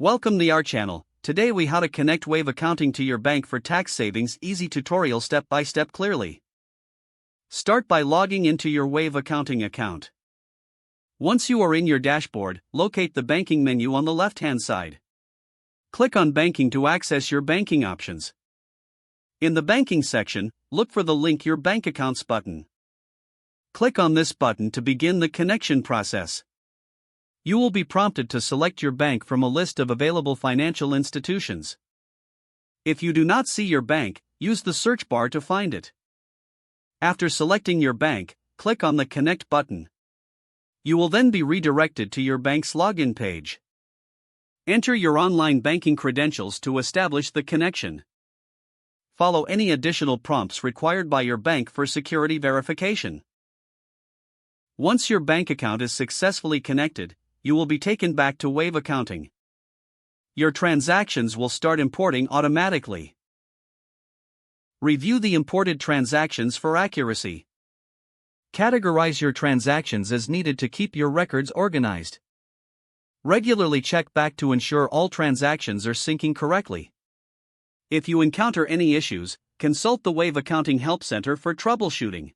Welcome to our channel. Today we how to connect Wave accounting to your bank for tax savings. Easy tutorial step by step clearly. Start by logging into your Wave accounting account. Once you are in your dashboard, locate the banking menu on the left hand side. Click on banking to access your banking options. In the banking section, look for the link your bank accounts button. Click on this button to begin the connection process. You will be prompted to select your bank from a list of available financial institutions. If you do not see your bank, use the search bar to find it. After selecting your bank, click on the Connect button. You will then be redirected to your bank's login page. Enter your online banking credentials to establish the connection. Follow any additional prompts required by your bank for security verification. Once your bank account is successfully connected, you will be taken back to Wave accounting. Your transactions will start importing automatically. Review the imported transactions for accuracy. Categorize your transactions as needed to keep your records organized. Regularly check back to ensure all transactions are syncing correctly. If you encounter any issues, consult the Wave Accounting Help Center for troubleshooting.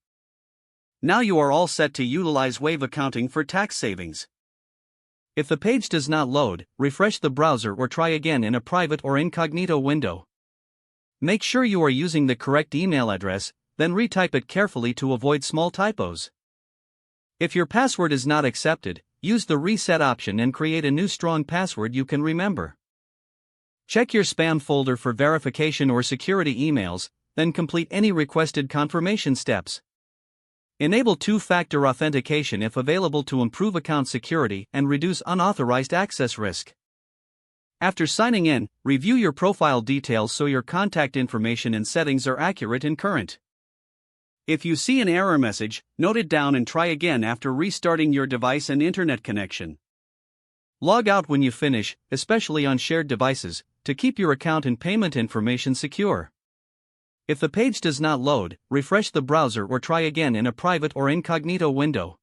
Now you are all set to utilize Wave accounting for tax savings. If the page does not load, refresh the browser or try again in a private or incognito window. Make sure you are using the correct email address, then retype it carefully to avoid small typos. If your password is not accepted, use the reset option and create a new strong password you can remember. Check your spam folder for verification or security emails, then complete any requested confirmation steps. Enable two-factor authentication if available to improve account security and reduce unauthorized access risk. After signing in, review your profile details so your contact information and settings are accurate and current. If you see an error message, note it down and try again after restarting your device and internet connection. Log out when you finish, especially on shared devices, to keep your account and payment information secure. If the page does not load, refresh the browser or try again in a private or incognito window.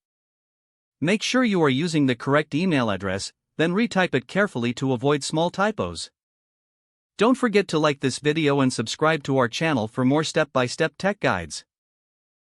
Make sure you are using the correct email address, then retype it carefully to avoid small typos. Don't forget to like this video and subscribe to our channel for more step-by-step tech guides.